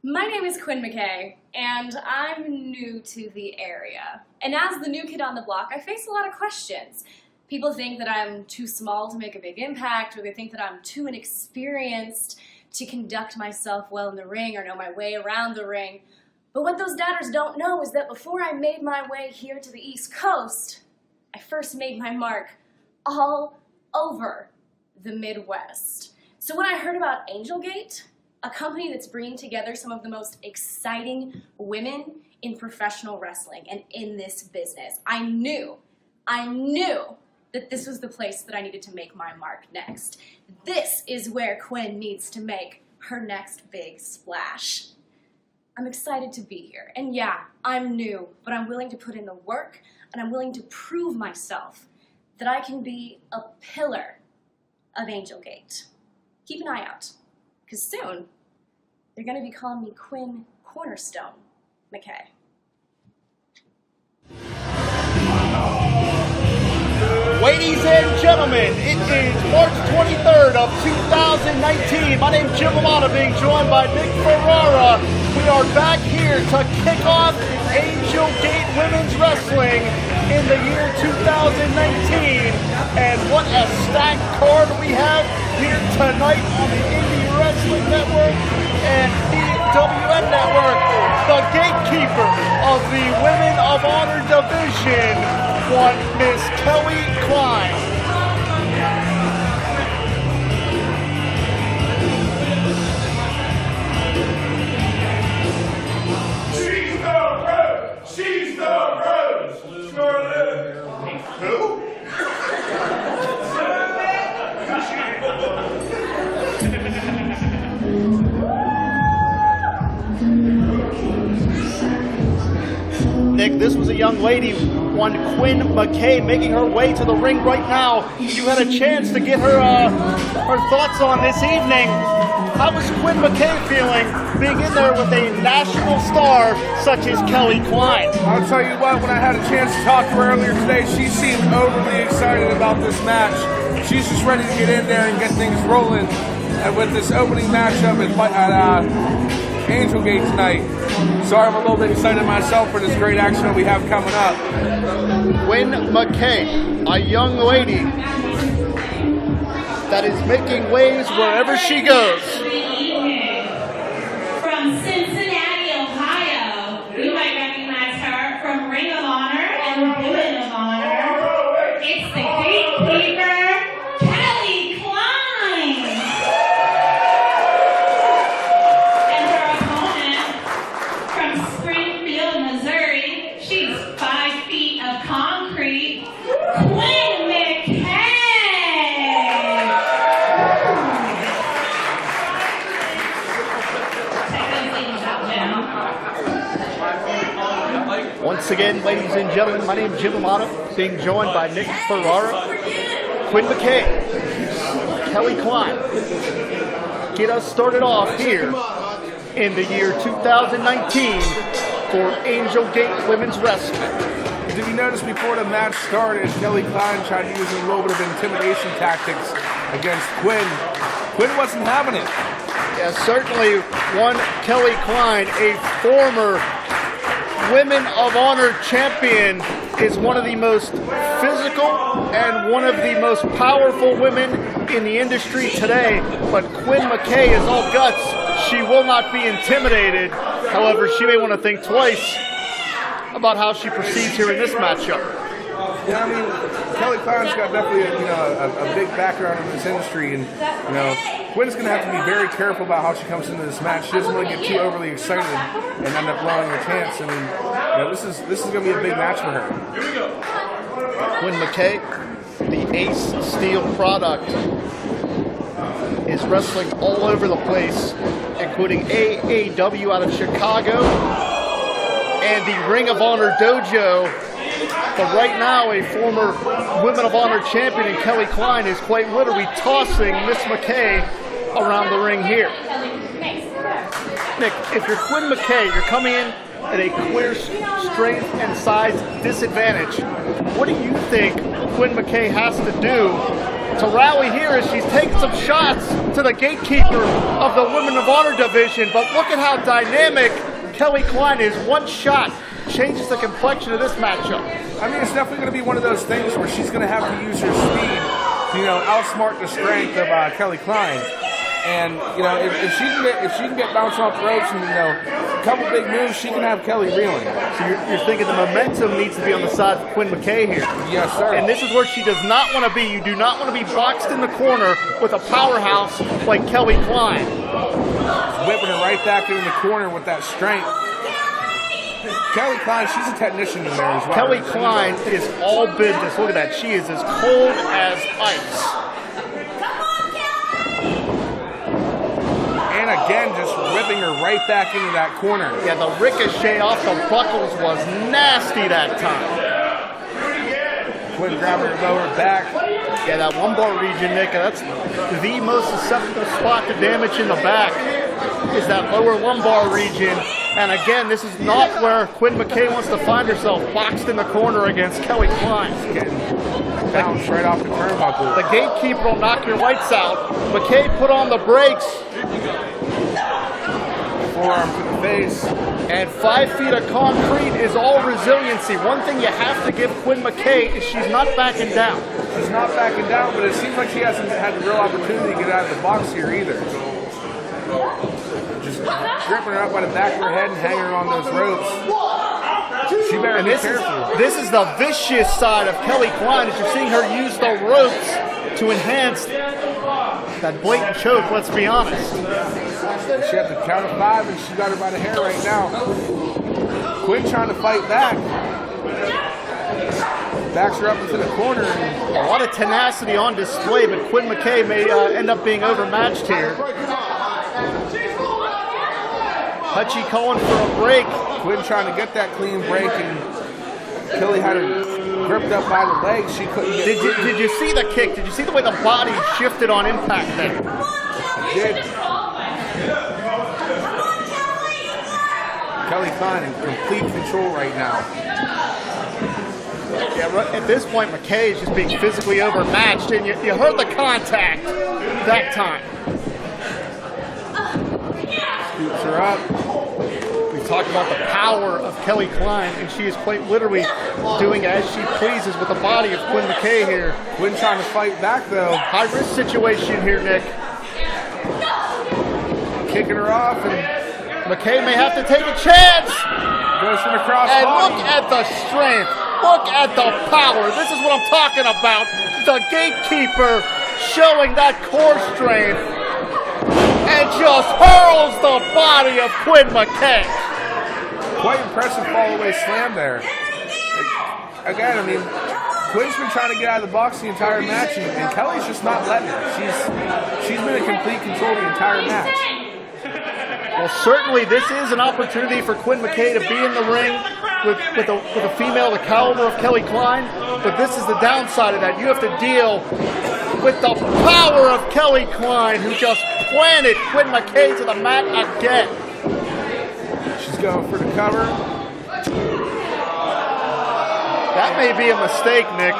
My name is Quinn McKay, and I'm new to the area. And as the new kid on the block, I face a lot of questions. People think that I'm too small to make a big impact, or they think that I'm too inexperienced to conduct myself well in the ring or know my way around the ring. But what those doubters don't know is that before I made my way here to the East Coast, I first made my mark all over the Midwest. So when I heard about AngelGate, a company that's bringing together some of the most exciting women in professional wrestling and in this business, I knew that this was the place that I needed to make my mark next. This is where Quinn needs to make her next big splash. I'm excited to be here, and yeah, I'm new, but I'm willing to put in the work, and I'm willing to prove myself that I can be a pillar of AngelGate. Keep an eye out, because soon, they're going to be calling me Quinn Cornerstone McKay. Ladies and gentlemen, it is March 23rd of 2019. My name's Jim Aminata, being joined by Nick Ferrara. We are back here to kick off AngelGate Women's Wrestling in the year 2019. And what a stacked card we have here tonight on the IndyWrestling Network and PWN Network. The gatekeeper of the Women of Honor division, one Miss Klein. She's the Rose! Scarlett! Who? Nick, this was a young lady, one Quinn McKay, making her way to the ring right now. You had a chance to get her thoughts on this evening. How was Quinn McKay feeling being in there with a national star such as Klein? I'll tell you what, when I had a chance to talk to her earlier today, she seemed overly excited about this match. She's just ready to get in there and get things rolling. And with this opening matchup at AngelGate tonight, so I'm a little bit excited myself for this great action that we have coming up. Quinn McKay, a young lady that is making waves wherever she goes. From Cincinnati, Ohio, you might recognize her from Ring of Honor and Women of Honor. It's the gatekeeper, Once again, ladies and gentlemen, my name is Jim Aminata, being joined by Nick Ferrara, Quinn McKay, Klein. Get us started off here in the year 2019 for AngelGate Women's Wrestling. Did you notice before the match started, Klein tried to use a little bit of intimidation tactics against Quinn. Quinn wasn't having it. Yeah, certainly one Klein, a former Women of Honor champion, is one of the most physical and one of the most powerful women in the industry today. But Quinn McKay is all guts. She will not be intimidated. However, she may want to think twice about how she proceeds here in this matchup. Yeah, I mean, Klein's got definitely a big background in this industry, and Quinn's going to have to be very careful about how she comes into this match. She doesn't want to get too overly excited and end up blowing her chance. I mean, this is going to be a big match for her. Quinn McKay, the Ace Steel product, is wrestling all over the place, including AAW out of Chicago and the Ring of Honor Dojo. But right now, a former Women of Honor champion in Klein is quite literally tossing Miss McKay around the ring here. Nick, if you're Quinn McKay, you're coming in at a clear strength and size disadvantage. What do you think Quinn McKay has to do to rally here as she's taking some shots to the gatekeeper of the Women of Honor division. But look at how dynamic Kelly Klein is. One shot changes the complexion of this matchup. I mean, it's definitely going to be one of those things where she's going to have to use her speed, you know, outsmart the strength of Kelly Klein. And you know, if she can get bounced off the ropes and, you know, a couple big moves, she can have Kelly reeling. So you're thinking the momentum needs to be on the side of Quinn McKay here. Yes, sir. And this is where she does not want to be. You do not want to be boxed in the corner with a powerhouse like Kelly Klein. Whipping her right back in the corner with that strength. Kelly Klein, she's a technician in there as well. Kelly Klein is all business. Look at that. She is as cold as ice. And again, just whipping her right back into that corner. Yeah, the ricochet off the buckles was nasty that time. Quinn grabbing her lower back. Yeah, that lumbar region, Nick, that's the most susceptible spot to damage in the back, is that lower lumbar region. And again, this is not where Quinn McKay wants to find herself, boxed in the corner against Kelly Klein. Getting bounced right off the turnbuckle. The gatekeeper will knock your lights out. McKay put on the brakes. Forearm to the face. And 5 feet of concrete is all resiliency. One thing you have to give Quinn McKay is she's not backing down. She's not backing down, but it seems like she hasn't had the real opportunity to get out of the box here either. Just gripping her up by the back of her head and hanging her on those ropes. She better be careful. This is the vicious side of Kelly Klein, as you're seeing her use the ropes to enhance that blatant choke, let's be honest. She had to count of 5 and she got her by the hair right now. Quinn trying to fight back. Backs her up into the corner. A lot of tenacity on display, but Quinn McKay may end up being overmatched here. Hutchie calling for a break. Quinn trying to get that clean break, and Kelly had her gripped up by the legs. She couldn't get through. Did you see the kick? Did you see the way the body shifted on impact there? Did. Kelly Klein in complete control right now. Yeah, at this point, McKay is just being physically overmatched, and you heard the contact that time. Scoops her up. We've talked about the power of Kelly Klein, and she is quite literally doing as she pleases with the body of Quinn McKay here. Quinn trying to fight back, though. High-risk situation here, Nick. Kicking her off, and McKay may have to take a chance. Goes from across and body. Look at the strength. Look at the power. This is what I'm talking about. The gatekeeper showing that core strength and just hurls the body of Quinn McKay. Quite impressive fall-away slam there. Again, I mean, Quinn's been trying to get out of the box the entire match, and Kelly's just not letting her. She's been in complete control the entire match. Well, certainly this is an opportunity for Quinn McKay to be in the ring with a female the caliber of Kelly Klein, but this is the downside of that. You have to deal with the power of Kelly Klein, who just planted Quinn McKay to the mat again. She's going for the cover. That may be a mistake, Nick.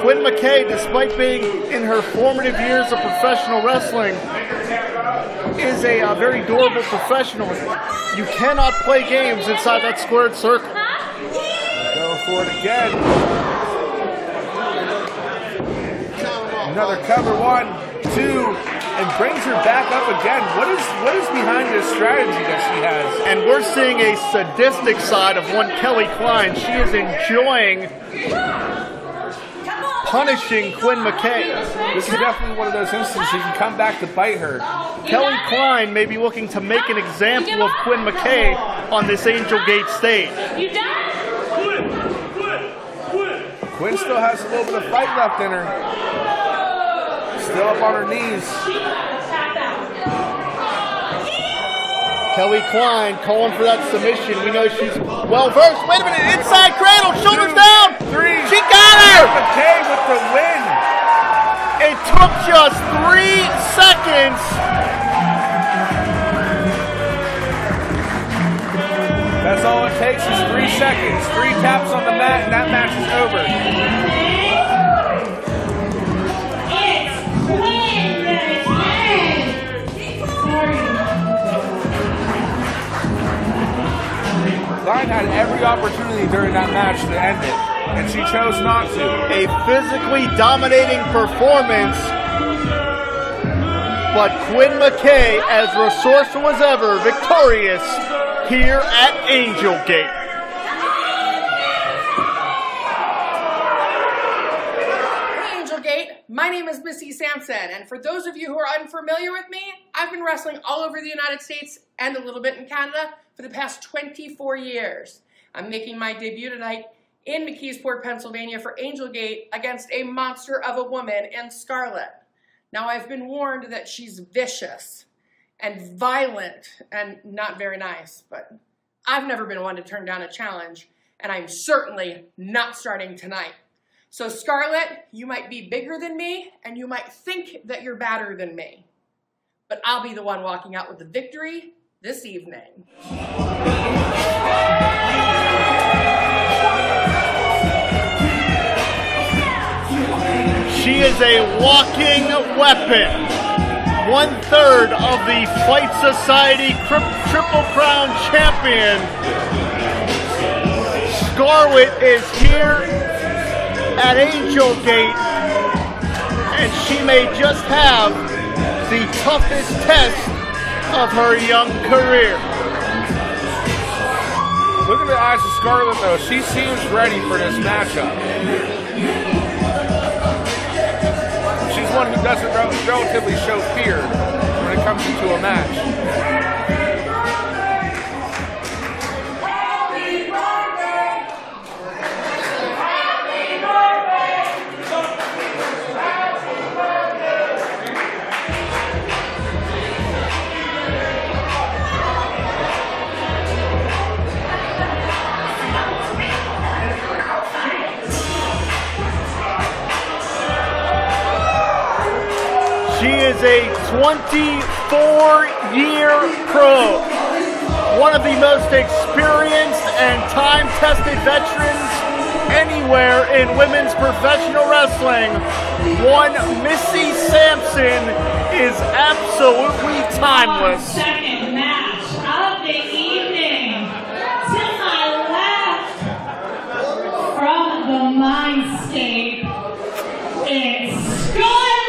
Quinn McKay, despite being in her formative years of professional wrestling, is a very durable professional. You cannot play games inside that squared circle. Going for it again. Another cover, 1, 2, and brings her back up again. What is behind this strategy that she has? And we're seeing a sadistic side of one Kelly Klein. She is enjoying punishing Quinn McKay. This is definitely one of those instances she can come back to bite her. Kelly Klein may be looking to make an example of Quinn McKay on this AngelGate stage. Quinn still has a little bit of fight left in her. Still up on her knees. Kelly Klein calling for that submission. We know she's well versed. Wait a minute, inside cradle, shoulders down. 3. She got her. McKay with the win. It took just 3 seconds. That's all it takes is 3 seconds. 3 taps on the mat, and that match is over. Klein had every opportunity during that match to end it, and she chose not to. A physically dominating performance, but Quinn McKay, as resourceful as ever, victorious here at AngelGate. My name is Missy Sampson, and for those of you who are unfamiliar with me, I've been wrestling all over the United States and a little bit in Canada for the past 24 years. I'm making my debut tonight in McKeesport, Pennsylvania for AngelGate against a monster of a woman in Scarlett. Now, I've been warned that she's vicious and violent and not very nice, but I've never been one to turn down a challenge, and I'm certainly not starting tonight. So Scarlett, you might be bigger than me, and you might think that you're badder than me. But I'll be the one walking out with the victory this evening. She is a walking weapon. 1/3 of the Fight Society Triple Crown champion. Scarlett is here at AngelGate, and she may just have the toughest test of her young career. Look at the eyes of Scarlett, though. She seems ready for this matchup. She's one who doesn't relatively show fear when it comes into a match. She is a 24-year pro, one of the most experienced and time-tested veterans anywhere in women's professional wrestling. One Missy Sampson is absolutely timeless. Second match of the evening. To my left, from the Mindscape, it's Scarlett.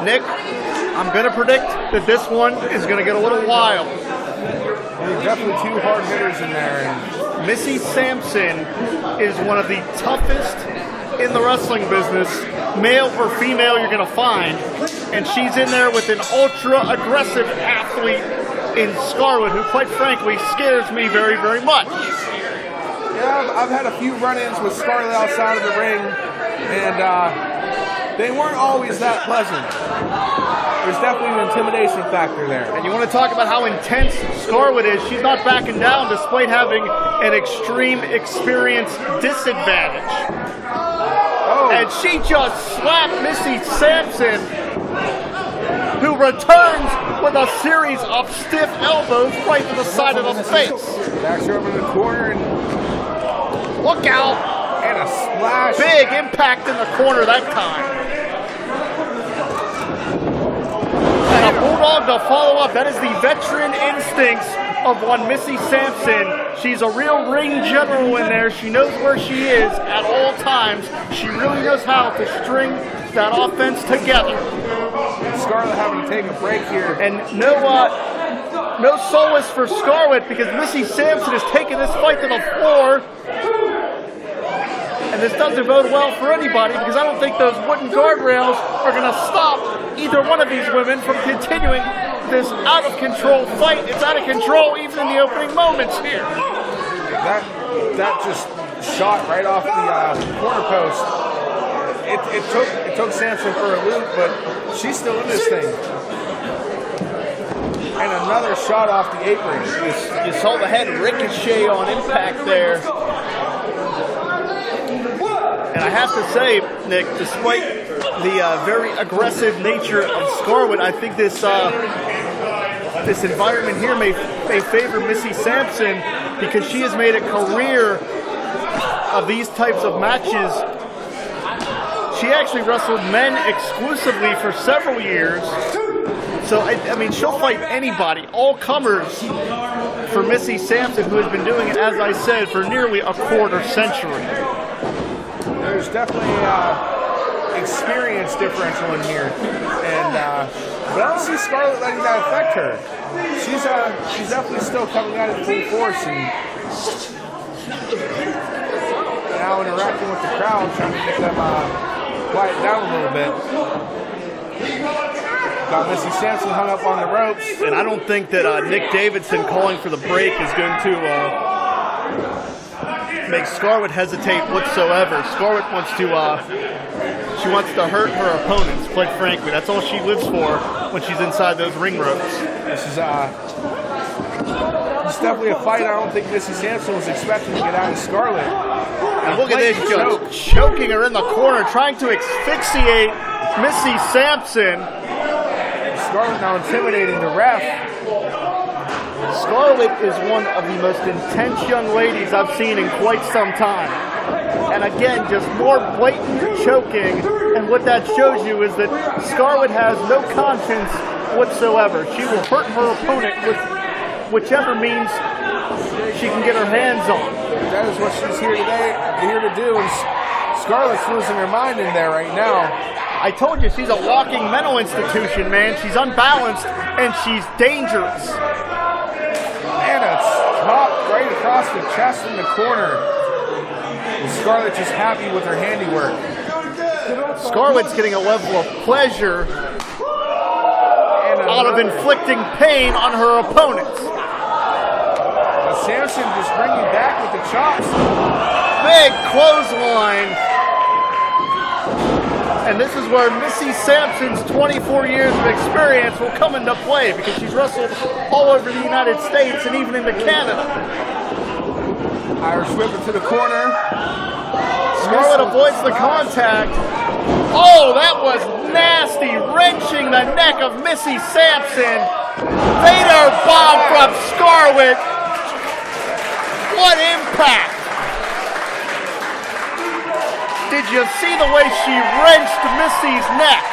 Nick, I'm going to predict that this one is going to get a little wild. There's definitely two hard hitters in there. And Missy Sampson is one of the toughest in the wrestling business, male or female, you're going to find. And she's in there with an ultra-aggressive athlete in Scarlett, who, quite frankly, scares me very, very much. Yeah, I've had a few run-ins with Scarlett outside of the ring, and they weren't always that pleasant. There's definitely an intimidation factor there. And you want to talk about how intense Scarlett is. She's not backing down despite having an extreme experience disadvantage. Oh. And she just slapped Missy Sampson, who returns with a series of stiff elbows right to the side of the face. Backs her over in the corner and look out. And a splash. Big impact in the corner that time. And a bulldog to follow up. That is the veteran instincts of one Missy Sampson. She's a real ring general in there. She knows where she is at all times. She really knows how to string that offense together. Scarlett having to take a break here. And no solace for Scarlett, because Missy Sampson has taken this fight to the floor. And this doesn't bode well for anybody, because I don't think those wooden guardrails are going to stop either one of these women from continuing this out-of-control fight. It's out of control even in the opening moments here. That just shot right off the corner post. It took Sampson for a loop, but she's still in this thing. And another shot off the apron. You saw the head ricochet on impact there. And I have to say, Nick, despite the very aggressive nature of Scarlett, I think this this environment here may favor Missy Sampson because she has made a career of these types of matches. She actually wrestled men exclusively for several years. So, I mean, she'll fight anybody, all comers, for Missy Sampson, who has been doing it, as I said, for nearly a quarter century. There's definitely experience differential in here, and but I don't see Scarlett letting that affect her. She's definitely still coming out at full force and now interacting with the crowd, trying to get them quiet down a little bit. Got Missy Sampson hung up on the ropes, and I don't think that Nick Davidson calling for the break is going to make Scarlett hesitate whatsoever. Scarlett wants to hurt her opponents, quite frankly. That's all she lives for when she's inside those ring ropes. This is it's definitely a fight I don't think Missy Sampson was expecting to get out of Scarlett. And look at this, just choking her in the corner, trying to asphyxiate Missy Sampson. Scarlett now intimidating the ref. Scarlett is one of the most intense young ladies I've seen in quite some time. And again, just more blatant choking. And what that shows you is that Scarlett has no conscience whatsoever. She will hurt her opponent with whichever means she can get her hands on. That is what she's here to do. And Scarlett's losing her mind in there right now. I told you, she's a walking mental institution, man. She's unbalanced, and she's dangerous. And a chop right across the chest in the corner. And Scarlett just happy with her handiwork. Scarlett's getting a level of pleasure out of inflicting pain on her opponents. Sampson just bringing back with the chops. Big clothesline. And this is where Missy Sampson's 24 years of experience will come into play because she's wrestled all over the United States and even into Canada. Irish whip into the corner. Scarlett avoids the contact. Oh, that was nasty, wrenching the neck of Missy Sampson. Vader bomb from Scarlett. What impact! Did you see the way she wrenched Missy's neck?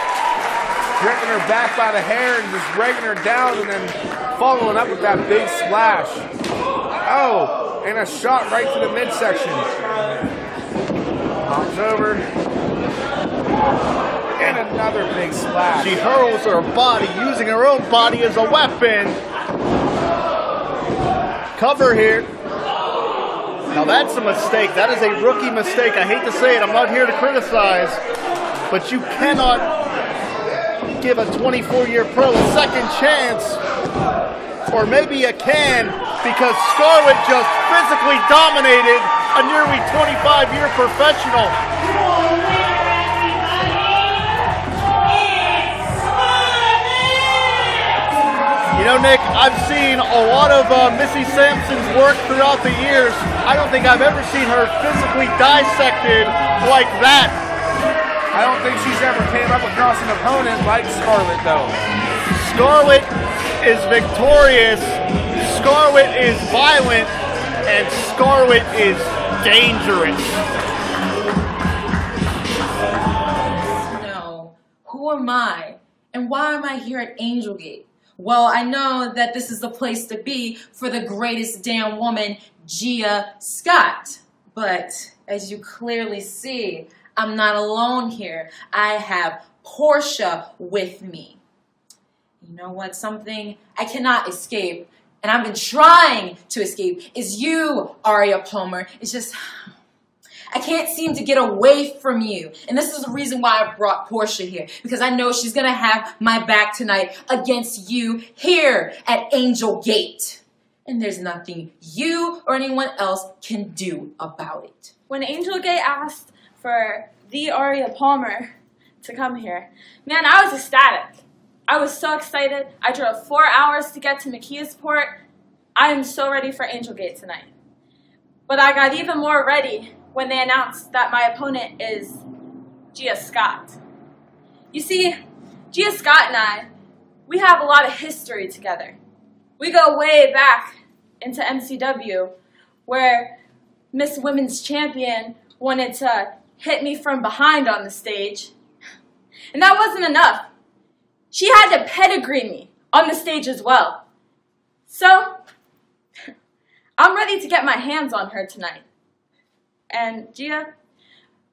Gripping her back by the hair and just dragging her down and then following up with that big splash. Oh, and a shot right to the midsection. Comes over. And another big splash. She hurls her body, using her own body as a weapon. Cover here. Now that's a mistake. That is a rookie mistake. I hate to say it. I'm not here to criticize. But you cannot give a 24-year pro a second chance. Or maybe you can, because Scarlett just physically dominated a nearly 25-year professional. You know, Nick, I've seen a lot of Missy Sampson's work throughout the years. I don't think I've ever seen her physically dissected like that. I don't think she's ever came up across an opponent like Scarlett, though. Scarlett is victorious, Scarlett is violent, and Scarlett is dangerous. No, who am I? And why am I here at AngelGate? Well, I know that this is the place to be for the greatest damn woman, Gia Scott. But as you clearly see, I'm not alone here. I have Portia with me. You know what? Something I cannot escape, and I've been trying to escape, is you, Aria Palmer. It's just, I can't seem to get away from you. And this is the reason why I brought Portia here. Because I know she's going to have my back tonight against you here at AngelGate. And there's nothing you or anyone else can do about it. When AngelGate asked for the Aria Palmer to come here, man, I was ecstatic. I was so excited. I drove 4 hours to get to McKeesport. I am so ready for AngelGate tonight. But I got even more ready when they announced that my opponent is Gia Scott. You see, Gia Scott and I, we have a lot of history together. We go way back into MCW, where Miss Women's Champion wanted to hit me from behind on the stage. And that wasn't enough. She had to pedigree me on the stage as well. So, I'm ready to get my hands on her tonight. And Gia,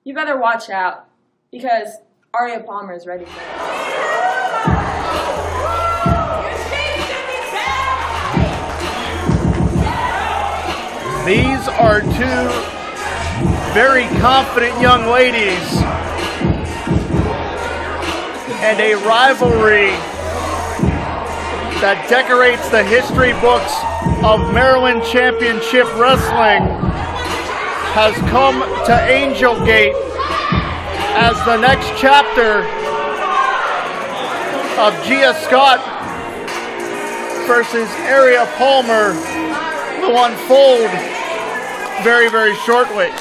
you better watch out, because Aria Palmer is ready for it. These are two very confident young ladies, and a rivalry that decorates the history books of Maryland Championship Wrestling has come to AngelGate as the next chapter of Gia Scott versus Aria Palmer will unfold very, very shortly.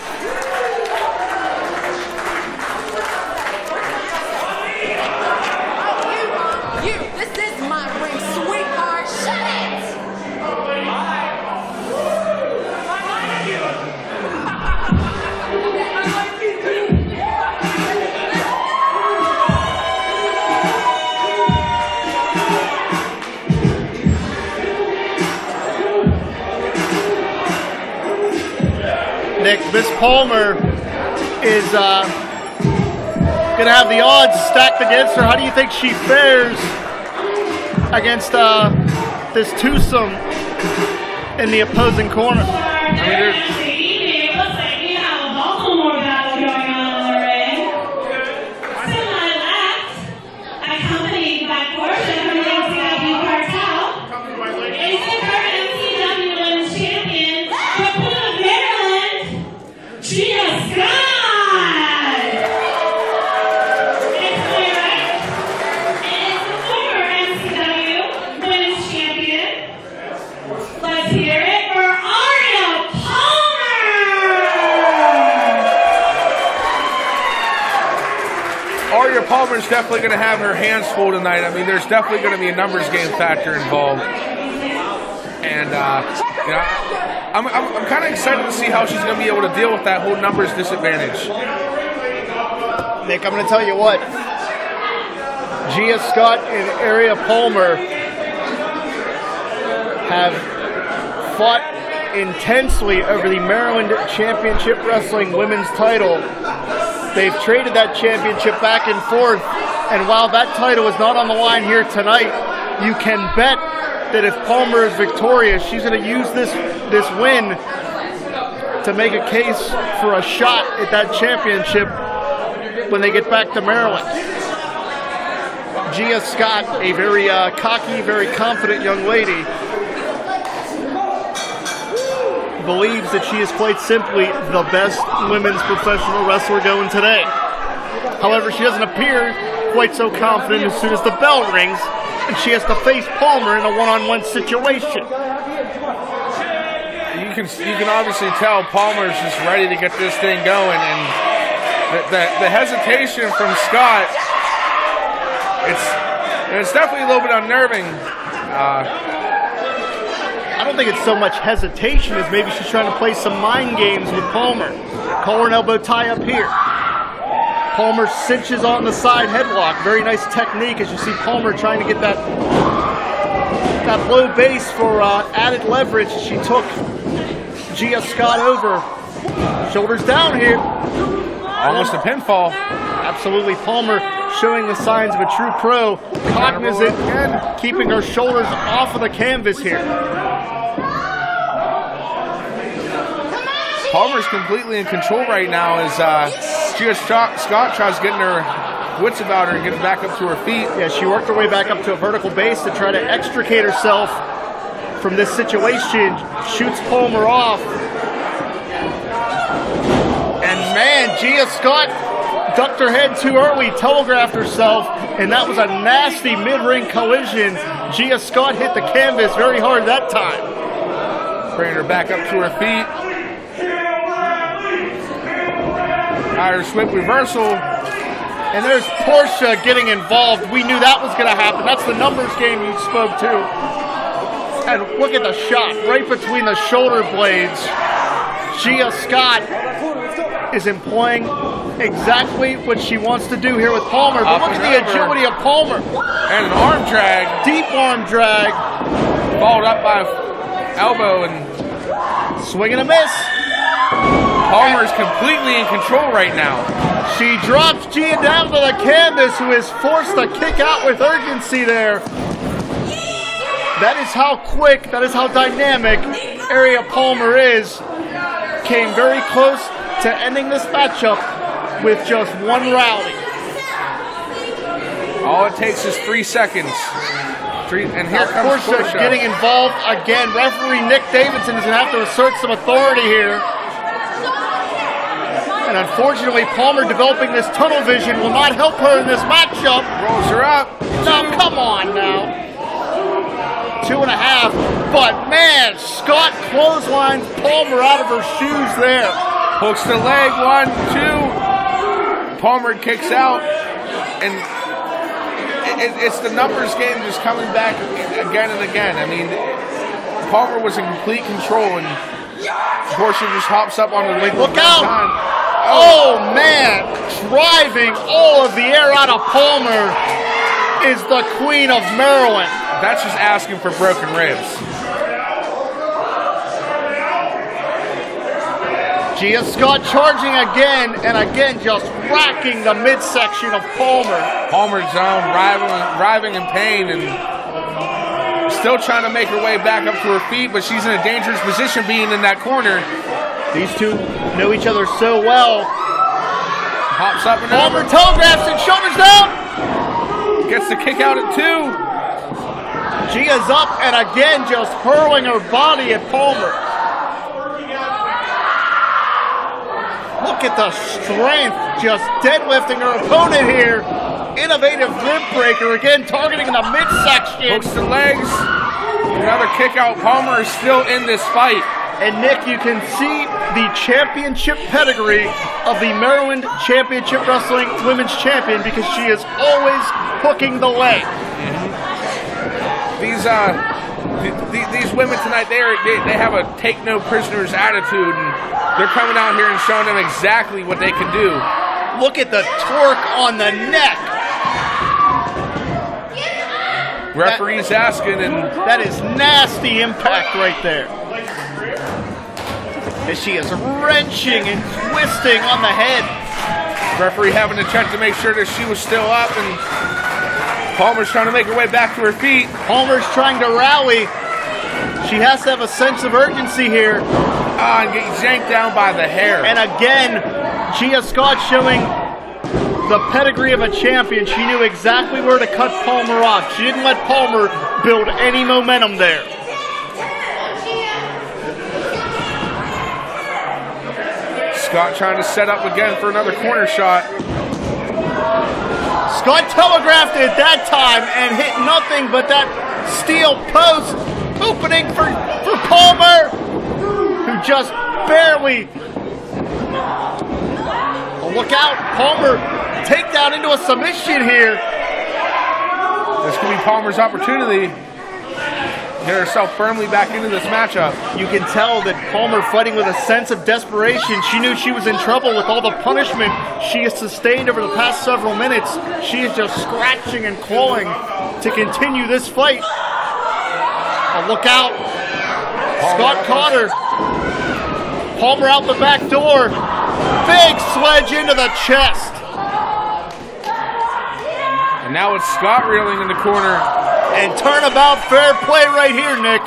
Nick, Miss Palmer is going to have the odds stacked against her. How do you think she fares against this twosome in the opposing corner? I mean, Palmer's definitely going to have her hands full tonight. I mean, there's definitely going to be a numbers game factor involved, and you know, I'm kind of excited to see how she's going to be able to deal with that whole numbers disadvantage. Nick, I'm going to tell you what, Gia Scott and Aria Palmer have fought intensely over the Maryland Championship Wrestling Women's title. They've traded that championship back and forth, and while that title is not on the line here tonight, you can bet that if Palmer is victorious, she's going to use this win to make a case for a shot at that championship when they get back to Maryland. Gia Scott, a very cocky, very confident young lady, believes that she is quite simply the best women's professional wrestler going today. However, she doesn't appear quite so confident as soon as the bell rings and she has to face Palmer in a one-on-one situation. You can obviously tell Palmer's just ready to get this thing going, and the hesitation from Scott, it's definitely a little bit unnerving. I don't think it's so much hesitation as maybe she's trying to play some mind games with Palmer. Collar and elbow tie up here. Palmer cinches on the side headlock. Very nice technique as you see Palmer trying to get that low base for added leverage. She took Gia Scott over. Shoulders down here. Almost a pinfall. Absolutely. Palmer showing the signs of a true pro. Cognizant and keeping her shoulders off of the canvas here. Palmer's completely in control right now as Gia Scott tries getting her wits about her and getting back up to her feet. Yeah, she worked her way back up to a vertical base to try to extricate herself from this situation. Shoots Palmer off. And man, Gia Scott ducked her head too early, telegraphed herself, and that was a nasty mid-ring collision. Gia Scott hit the canvas very hard that time. Bringing her back up to her feet. Irish whip reversal. And there's Portia getting involved. We knew that was going to happen. That's the numbers game you spoke to. And look at the shot right between the shoulder blades. Gia Scott is employing exactly what she wants to do here with Palmer. But look at the agility of Palmer. And an arm drag. Deep arm drag. Followed up by elbow and swing and a miss. Palmer is completely in control right now. She drops Gia down to the canvas, who is forced to kick out with urgency there. That is how quick, that is how dynamic Aria Palmer is. Came very close to ending this matchup with just one rally. All it takes is 3 seconds. And here comes Portia getting involved again. Referee Nick Davidson is going to have to assert some authority here. And unfortunately, Palmer developing this tunnel vision will not help her in this matchup. Rolls her up. No, come on now. 2.5. But man, Scott clotheslines Palmer out of her shoes there. Hooks the leg. 1, 2. Palmer kicks out. And it's the numbers game just coming back again and again. I mean, Palmer was in complete control, and Portia just hops up on the leg. Look out! Oh man, driving all of the air out of Palmer is the Queen of Maryland. That's just asking for broken ribs. Gia Scott charging again, and again just racking the midsection of Palmer. Palmer's down, writhing in pain, and still trying to make her way back up to her feet, but she's in a dangerous position being in that corner. These two know each other so well. Hops up and Palmer telegraphs and shoulders down. Gets the kick out at 2. Gia's up and again just hurling her body at Palmer. Look at the strength, just deadlifting her opponent here. Innovative rib breaker, again targeting the midsection. Hooks the legs. Another kick out. Palmer is still in this fight. And Nick, you can see the championship pedigree of the Maryland Championship Wrestling Women's Champion, because she is always hooking the leg. These women tonight, they have a take no prisoners attitude, and they're coming out here and showing them exactly what they can do. Look at the torque on the neck. Referee's asking, and that is nasty impact right there. As she is wrenching and twisting on the head. Referee having to check to make sure that she was still up, and Palmer's trying to make her way back to her feet. Palmer's trying to rally. She has to have a sense of urgency here. And get yanked down by the hair. And again, Gia Scott showing the pedigree of a champion. She knew exactly where to cut Palmer off. She didn't let Palmer build any momentum there. Scott trying to set up again for another corner shot. Scott telegraphed it that time and hit nothing but that steel post. Opening for Palmer, who just barely. Oh, look out, Palmer takedown into a submission here. This could be Palmer's opportunity. Get herself firmly back into this matchup. You can tell that Palmer fighting with a sense of desperation. She knew she was in trouble with all the punishment she has sustained over the past several minutes. She is just scratching and clawing to continue this fight. Oh, look out. Scott caught her. Palmer out the back door. Big sledge into the chest. And now it's Scott reeling in the corner. And turnabout fair play right here, Nick.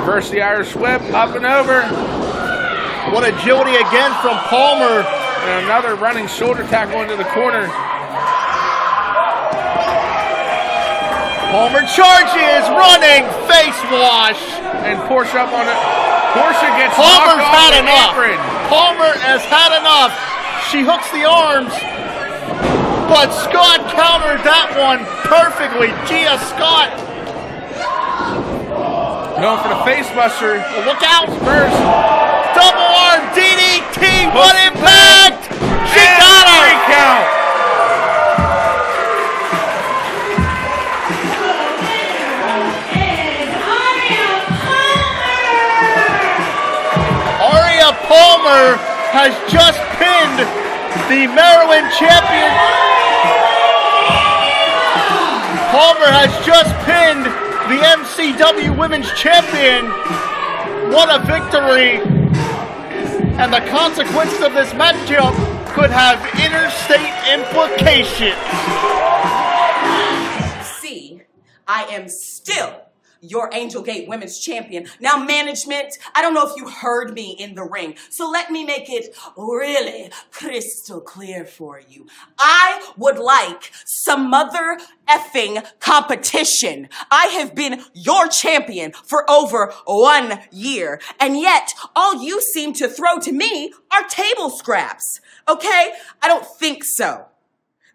Reverse the Irish whip, up and over. What agility again from Palmer. And another running shoulder tackle into the corner. Palmer charges, running, face wash. And Portia up on it. Portia gets Palmer's knocked off had the enough. apron. Palmer has had enough. She hooks the arms. But Scott countered that one perfectly. Gia Scott. Going for the face buster. Look out. First. Double arm DDT Palmer has just pinned the Maryland champion. Palmer has just pinned the MCW Women's Champion. What a victory. And the consequences of this matchup could have interstate implications. See, I am still your AngelGate Women's Champion. Now, management, I don't know if you heard me in the ring, so let me make it really crystal clear for you. I would like some mother effing competition. I have been your champion for over 1 year, and yet all you seem to throw to me are table scraps, okay? I don't think so.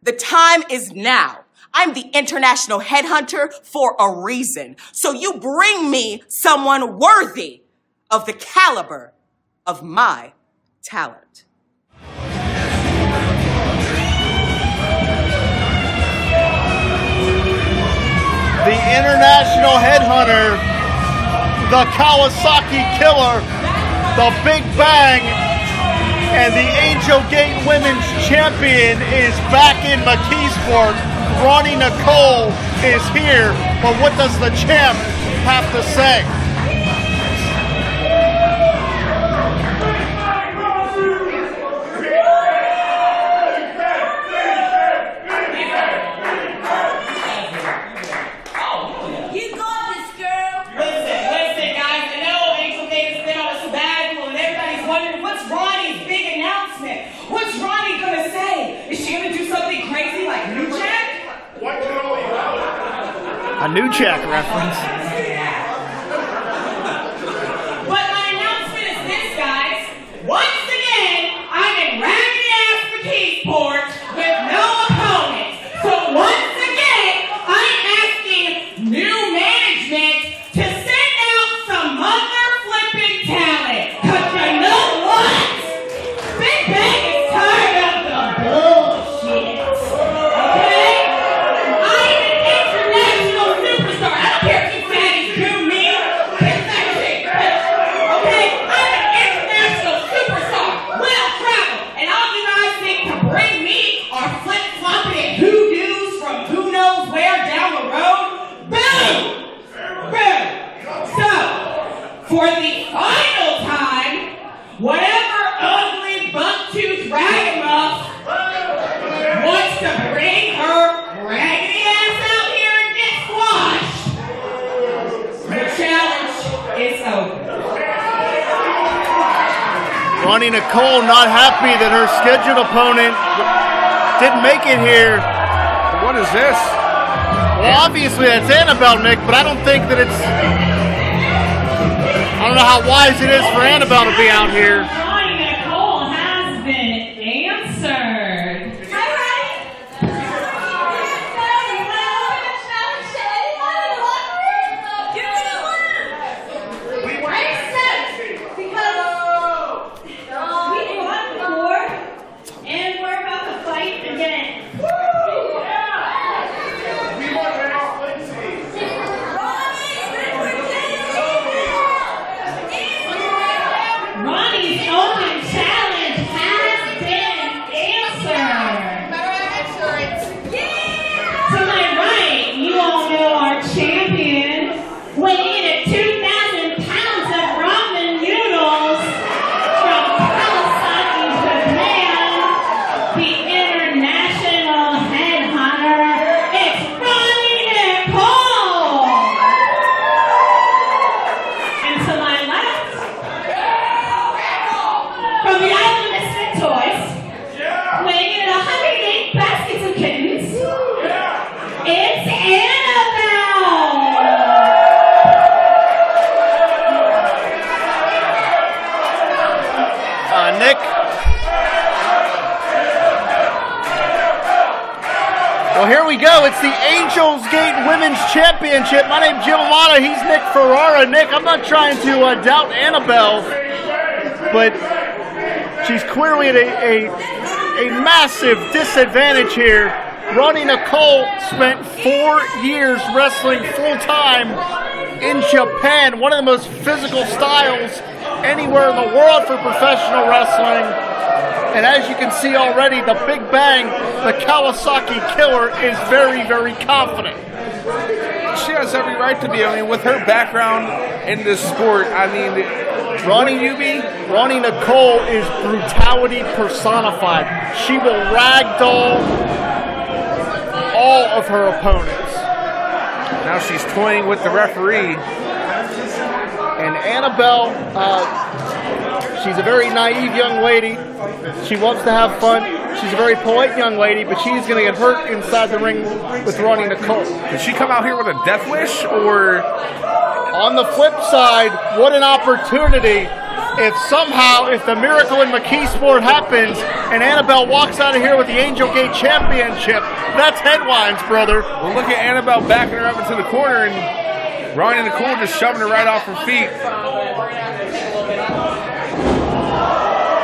The time is now. I'm the international headhunter for a reason. So you bring me someone worthy of the caliber of my talent. The international headhunter, the Kawasaki Killer, the Big Bang, and the AngelGate Women's Champion is back in McKeesport. Roni Nicole is here, but what does the champ have to say? You got this, girl. Listen, guys. I know AngelGate has been on a sabbatical, and everybody's wondering what's Roni's big announcement. What's Roni gonna say? Is she gonna do something crazy like New Jack? A New Jack reference. But my announcement is this, guys. Once again, I'm in raggedy-ass McKeesport with no opponent. So once again, I'm asking new management to send out some mother-flipping talent. 'Cause you know what? Big Bang is tired of the bullshit. Okay? I'm an international superstar. I don't care if you fatties do me. Kiss that shit, bitch. Okay? I'm an international superstar. Well-traveled. And all you guys think to bring me are flip-flopping and hoodoos from who knows where down the road? Boom! Boom! So, for the final time, whatever ugly buck-toothed ragamuff wants to bring her raggedy ass out here and get squashed, the challenge is over. Roni Nicole not happy that her scheduled opponent didn't make it here. What is this? Well, obviously that's Annabelle, Nick, but I don't think that it's... I don't know how wise it is for Annabelle to be out here. Roni Nicole has been answered. And we're about to fight again. Roni's open challenge has been answered. To my right, you all know our champion, weighing at 2,000 pounds of ramen noodles from Kawasaki, Japan, the international headhunter. It's Roni Nicole. And to my left, from the island of Misfit Toys, weighing in 108 baskets of kittens, it's Annabelle! Nick? Well, here we go. It's the AngelGate Women's Championship. My name's Jim Amata. He's Nick Ferrara. Nick, I'm not trying to doubt Annabelle, but she's clearly at a massive disadvantage here. Roni Nicole spent 4 years wrestling full-time in Japan, one of the most physical styles anywhere in the world for professional wrestling. And as you can see already, the Big Bang, the Kawasaki Killer, is very, very confident. She has every right to be. I mean, with her background in this sport, I mean, Roni Nicole is brutality personified. She will ragdoll all of her opponents. Now she's toying with the referee. And Annabelle, she's a very naive young lady. She wants to have fun. She's a very polite young lady, but she's going to get hurt inside the ring with Roni Nicole. Did she come out here with a death wish, or? On the flip side, what an opportunity if the miracle in McKay sport happens and Annabelle walks out of here with the AngelGate Championship. That's headlines, brother. Well, look at Annabelle backing her up into the corner, and Roni Nicole just shoving her right off her feet.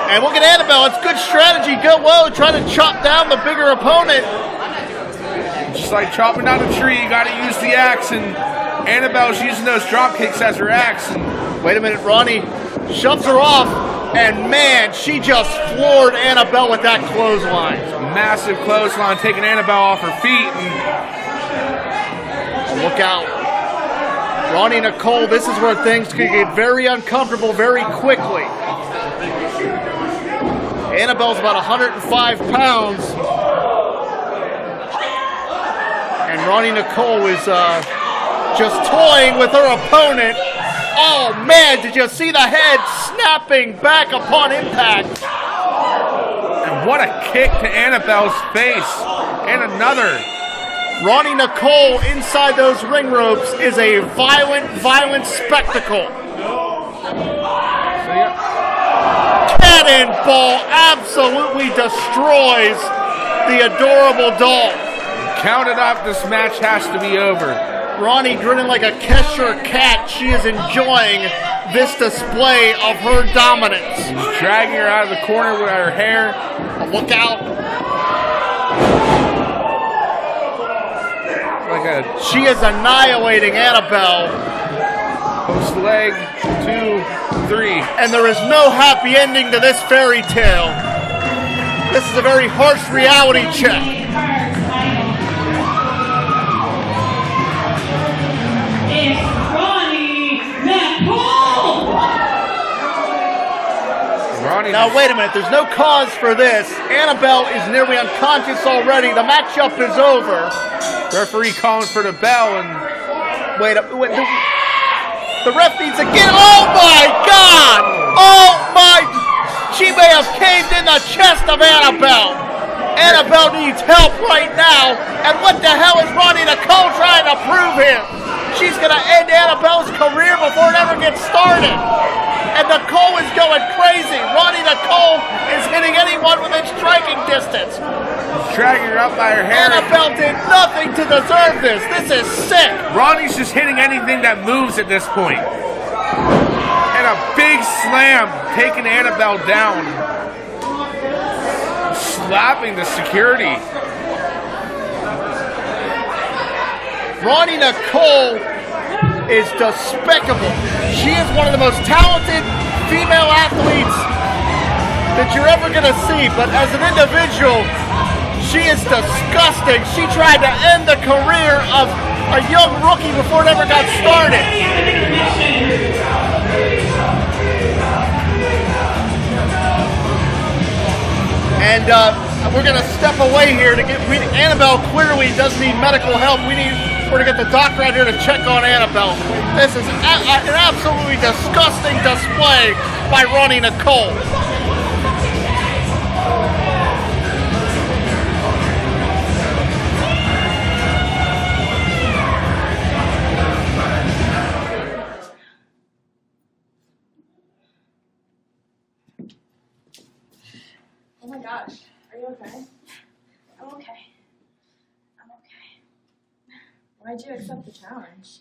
And look at Annabelle. It's good strategy. Go low. Try to chop down the bigger opponent. Just like chopping down a tree, you got to use the axe, and Annabelle's using those drop kicks as her axe. And wait a minute, Roni shoves her off, and man, she just floored Annabelle with that clothesline. Massive clothesline, taking Annabelle off her feet. And look out. Roni Nicole, this is where things could get very uncomfortable very quickly. Annabelle's about 105 pounds. And Roni Nicole is just toying with her opponent. Oh man, did you see the head snapping back upon impact? And what a kick to Annabelle's face. And another. Roni Nicole inside those ring ropes is a violent spectacle. Cannonball absolutely destroys the adorable doll. Count it up, this match has to be over. Roni grinning like a Cheshire cat. She is enjoying this display of her dominance. He's dragging her out of the corner with her hair. Look out. She is annihilating Annabelle. Post leg, 2, 3. And there is no happy ending to this fairy tale. This is a very harsh reality check. It's Roni Nicole! Now wait a minute, there's no cause for this. Annabelle is nearly unconscious already. The matchup is over. Referee calling for the bell, and wait, the ref needs to get. Oh my God! Oh my! She may have caved in the chest of Annabelle. Annabelle needs help right now. And what the hell is Roni Nicole trying to prove here? She's gonna end Annabelle's career before it ever gets started. And Nicole is going crazy. Roni Nicole is hitting anyone within striking distance. Dragging her up by her hair. Annabelle did nothing to deserve this. This is sick. Roni's just hitting anything that moves at this point. And a big slam, taking Annabelle down. Slapping the security. Roni Nicole is despicable. She is one of the most talented female athletes that you're ever going to see, but as an individual, she is disgusting. She tried to end the career of a young rookie before it ever got started. And we're going to step away here to get. Annabelle clearly does need medical help. We're going to get the doctor out here to check on Annabelle. This is an absolutely disgusting display by Roni Nicole. Oh my gosh, are you okay? I'm okay. I'm okay. Why'd you accept the challenge?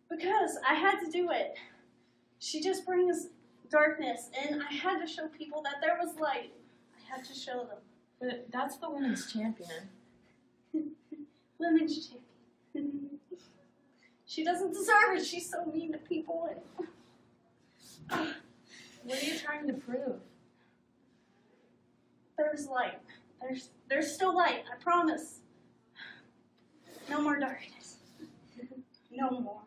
Because I had to do it. She just brings darkness, and I had to show people that there was light. I had to show them. But that's the women's champion. Women's champion. She doesn't deserve it. She's so mean to people. What are you trying to prove? There's light. There's still light, I promise. No more darkness. No more.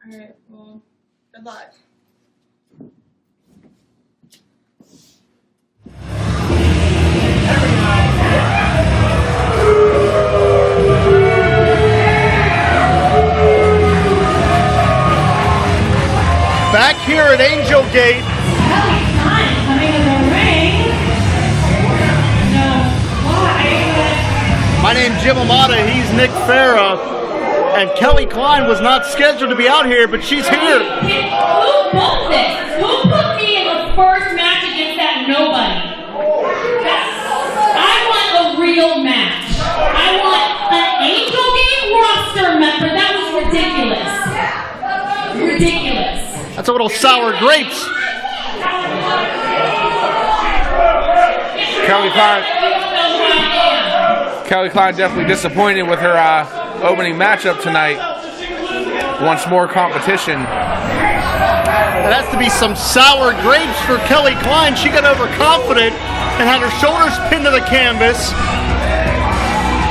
Alright, well, good luck. Back here at AngelGate. Klein coming in the ring. My name's Jim Aminata, he's Nick Farah, and Kelly Klein was not scheduled to be out here, but she's here. Who booked this? Who put me in the first match against that nobody? I want a real match. I want an AngelGate roster member. That was ridiculous. Ridiculous. That's a little sour grapes. Kelly Klein definitely disappointed with her opening matchup tonight. Wants more competition. It has to be some sour grapes for Kelly Klein. She got overconfident and had her shoulders pinned to the canvas.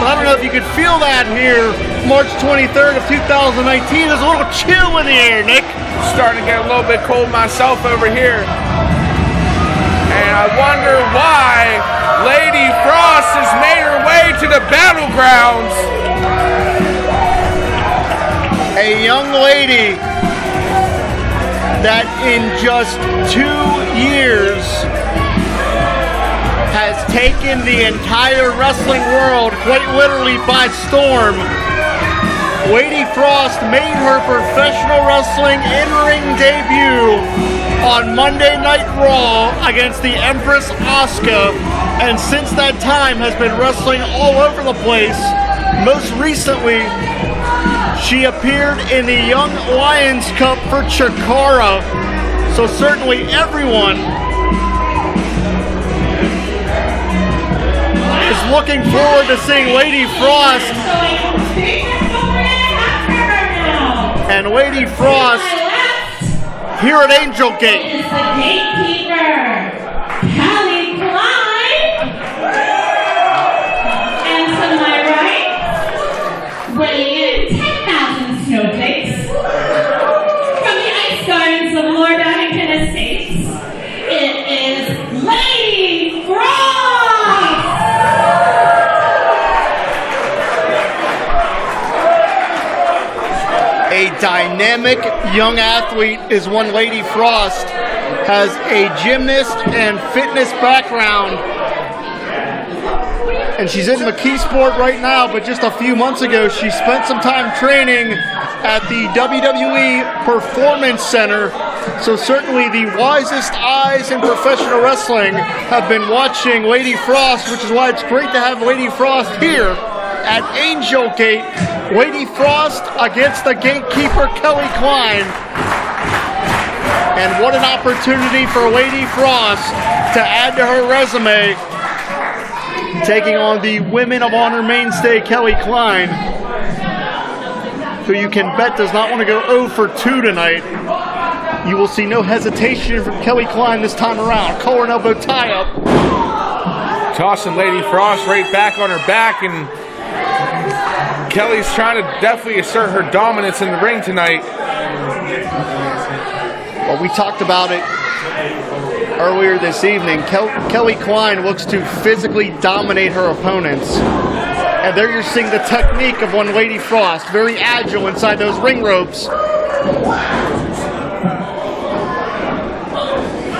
But I don't know if you could feel that here. March 23rd of 2019. There's a little chill in the air, Nick. Starting to get a little bit cold myself over here. And I wonder why Lady Frost has made her way to the battlegrounds. A young lady that in just 2 years has taken the entire wrestling world quite literally by storm. Lady Frost made her professional wrestling in-ring debut on Monday Night Raw against the Empress Asuka, and since that time has been wrestling all over the place. Most recently, she appeared in the Young Lions Cup for Chikara, so certainly everyone is looking forward to seeing Lady Frost. And Lady Frost here at AngelGate. Is the gatekeeper, Kelly Klein. And to my right, weighing in 10,000 snowflakes from the Ice Gardens of Lord Addington Estates, it is Lady Frost. A dynamic young athlete is one Lady Frost. Has a gymnast and fitness background. And she's in McKeesport right now, but just a few months ago she spent some time training at the WWE Performance Center. So certainly the wisest eyes in professional wrestling have been watching Lady Frost, which is why it's great to have Lady Frost here at AngelGate. Lady Frost against the gatekeeper Kelly Klein. And what an opportunity for Lady Frost to add to her resume, taking on the Women of Honor mainstay Kelly Klein, who you can bet does not want to go 0 for 2 tonight. You will see no hesitation from Kelly Klein this time around. Collar and elbow tie up. Tossing Lady Frost right back on her back, and Kelly's trying to definitely assert her dominance in the ring tonight. Well, we talked about it earlier this evening. Kelly Klein looks to physically dominate her opponents. And there you're seeing the technique of one Lady Frost. Very agile inside those ring ropes.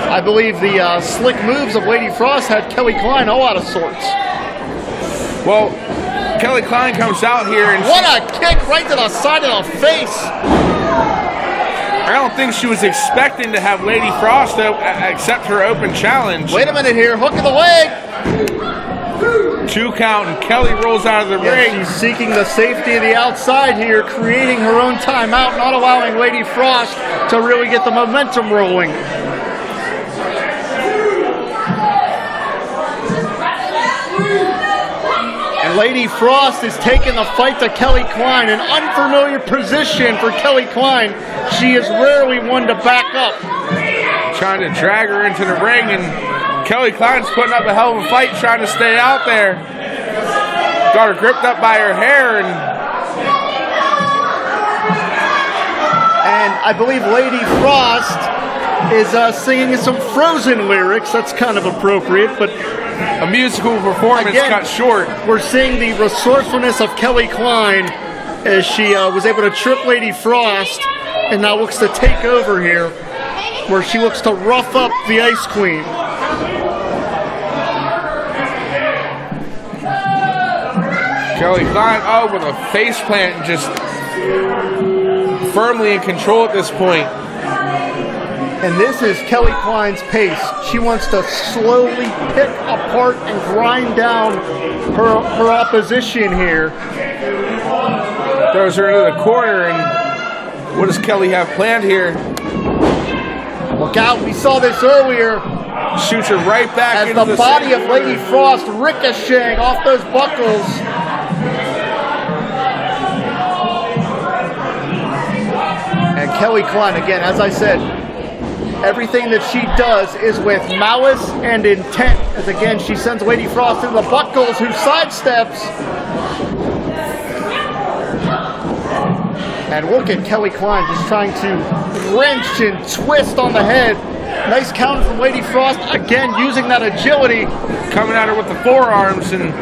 I believe the slick moves of Lady Frost had Kelly Klein all out of sorts. Well, Kelly Klein comes out here and what a kick right to the side of the face. I don't think she was expecting to have Lady Frost accept her open challenge. Wait a minute here, hook of the leg. 2 count, and Kelly rolls out of the ring. She's seeking the safety of the outside here, creating her own timeout, not allowing Lady Frost to really get the momentum rolling. And Lady Frost is taking the fight to Kelly Klein, an unfamiliar position for Kelly Klein. She is rarely one to back up. trying to drag her into the ring, and Kelly Klein's putting up a hell of a fight trying to stay out there. Got her gripped up by her hair, and I believe Lady Frost is singing some Frozen lyrics. That's kind of appropriate, but a musical performance again, cut short. We're seeing the resourcefulness of Kelly Klein as she was able to trip Lady Frost and now looks to take over here, where she looks to rough up the Ice Queen. Kelly Klein, oh, with a face plant, just firmly in control at this point. And this is Kelly Klein's pace. She wants to slowly pick apart and grind down her opposition here. Throws her into the corner, and what does Kelly have planned here? Look out, we saw this earlier. Shoots her right back into the body of Lady Frost ricocheting off those buckles. And Kelly Klein, again, as I said, everything that she does is with malice and intent. As again, she sends Lady Frost into the buckles, who sidesteps. And look at Kelly Klein just trying to wrench and twist on the head. Nice counter from Lady Frost, again using that agility. Coming at her with the forearms, and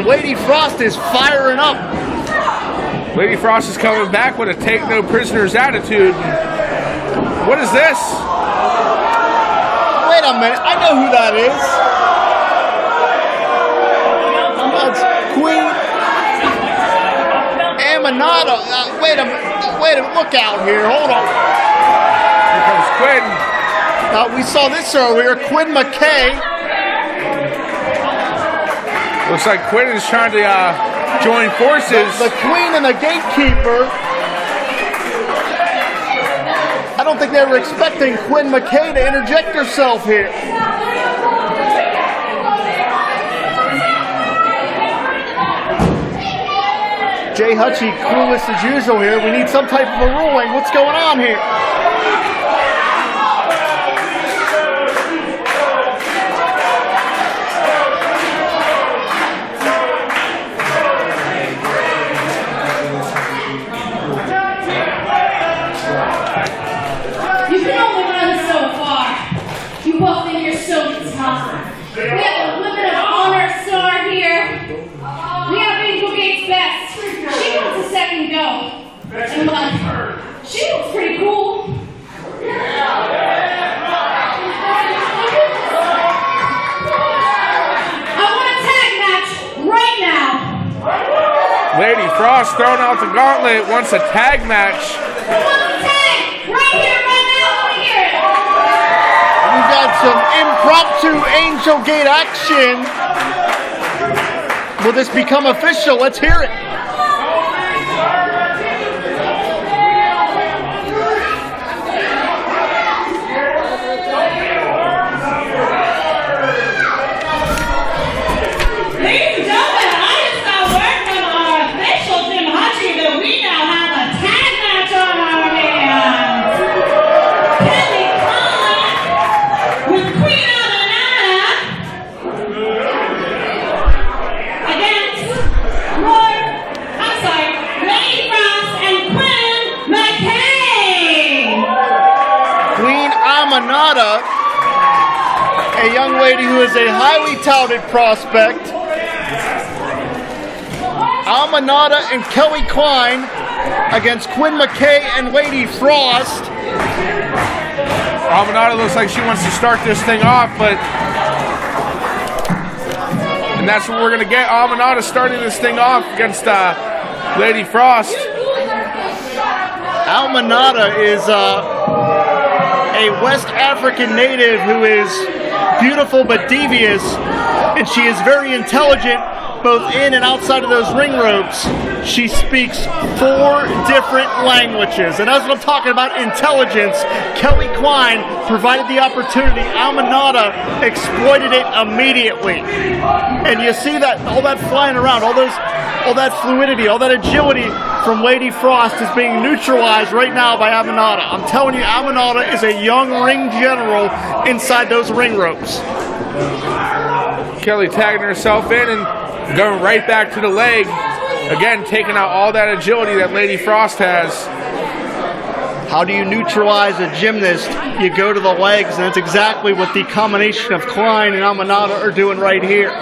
Lady Frost is firing up. Lady Frost is coming back with a take no prisoners attitude. What is this? Wait a minute, I know who that is. That's Queen Aminata. Wait a minute, look out here, hold on. Here comes Quinn. We saw this earlier, Quinn McKay. Looks like Quinn is trying to join forces. The Queen and the Gatekeeper. I don't think they were expecting Quinn McKay to interject herself here. Jay Hutchie, clueless as usual here. We need some type of a ruling. What's going on here? You can only run so far. You both think you're so tough. We have a women of honor star here. We have AngelGate's best. She wants a second go. And look, she looks pretty cool. I want a tag match right now. Lady Frost throwing out the gauntlet, wants a tag match. I want a tag right here, right now. I want to hear it. We've got some impromptu AngelGate action. Will this become official? Let's hear it. Ladies and gentlemen, I just got word from our official Jim Hutchie that we now have a tag match on our hands. Kelly Klein with Queen Aminata against Lady Frost and Quinn McKay. Queen Aminata, a young lady who is a highly touted prospect. Aminata and Kelly Klein against Quinn McKay and Lady Frost. Aminata looks like she wants to start this thing off, and that's what we're going to get. Aminata starting this thing off against Lady Frost. Aminata is a West African native who is beautiful but devious, and she is very intelligent both in and outside of those ring ropes. She speaks 4 different languages, and that's what I'm talking about, intelligence. Kelly Klein provided the opportunity. Aminata exploited it immediately. And you see that, all that flying around, all that fluidity, all that agility from Lady Frost is being neutralized right now by Aminata. I'm telling you, Aminata is a young ring general inside those ring ropes. Kelly tagging herself in and going right back to the leg. Again, taking out all that agility that Lady Frost has. How do you neutralize a gymnast? You go to the legs, and that's exactly what the combination of Klein and Aminata are doing right here.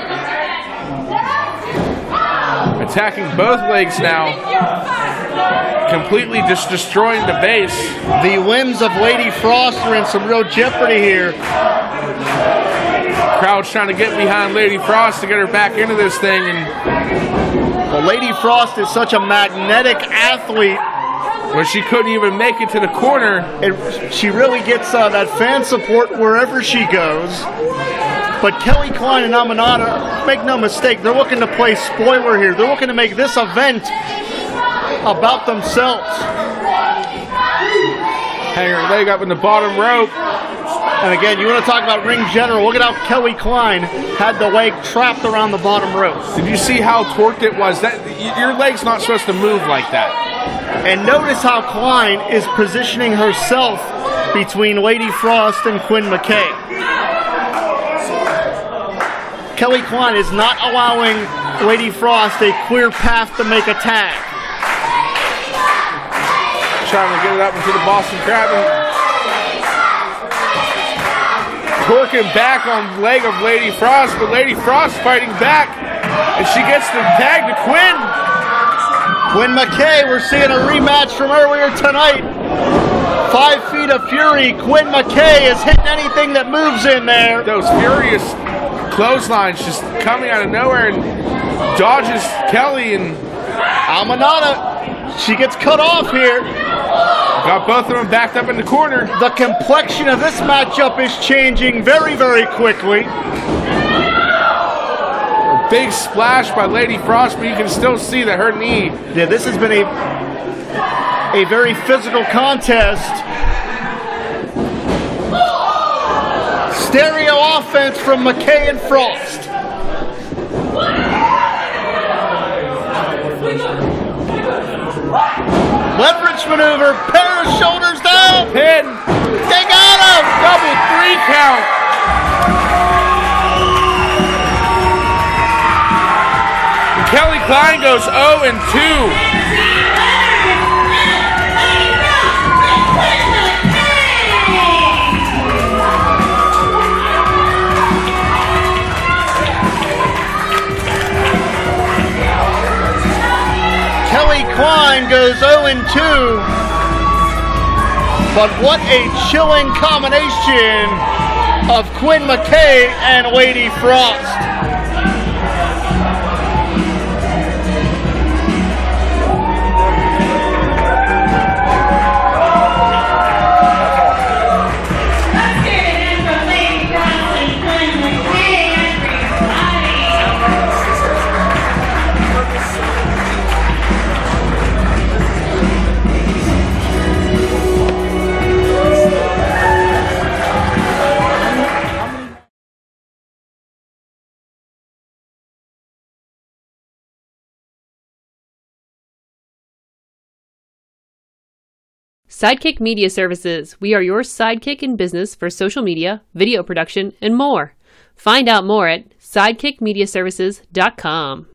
Attacking both legs now. Completely just destroying the base. The limbs of Lady Frost are in some real jeopardy here. Crowd's trying to get behind Lady Frost to get her back into this thing. And well, Lady Frost is such a magnetic athlete. Where she couldn't even make it to the corner. And she really gets that fan support wherever she goes. But Kelly Klein and Aminata, make no mistake, they're looking to play spoiler here. They're looking to make this event about themselves. Hang her leg up in the bottom rope. And again, you want to talk about ring general. Look at how Kelly Klein had the leg trapped around the bottom rope. Did you see how torqued it was? That your leg's not supposed to move like that. And notice how Klein is positioning herself between Lady Frost and Quinn McKay. Kelly Klein is not allowing Lady Frost a clear path to make a tag. Trying to get it up into the Boston Crab. Torquing back on the leg of Lady Frost, but Lady Frost fighting back. And she gets the tag to Quinn. Quinn McKay, we're seeing a rematch from earlier tonight. 5 feet of fury. Quinn McKay is hitting anything that moves in there. Those furious clotheslines just coming out of nowhere and dodges Kelly and Aminata. She gets cut off here. Got both of them backed up in the corner. The complexion of this matchup is changing very, very quickly. Big splash by Lady Frost, but you can still see that her knee. Yeah, this has been a very physical contest. Stereo offense from McKay and Frost. Leverage maneuver, pair of shoulders down. Pin. They got him. Double 3 count. Kelly Klein goes 0-2. Kelly Klein goes 0-2. But what a chilling combination of Quinn McKay and Lady Frost. Sidekick Media Services. We are your sidekick in business for social media, video production, and more. Find out more at sidekickmediaservices.com.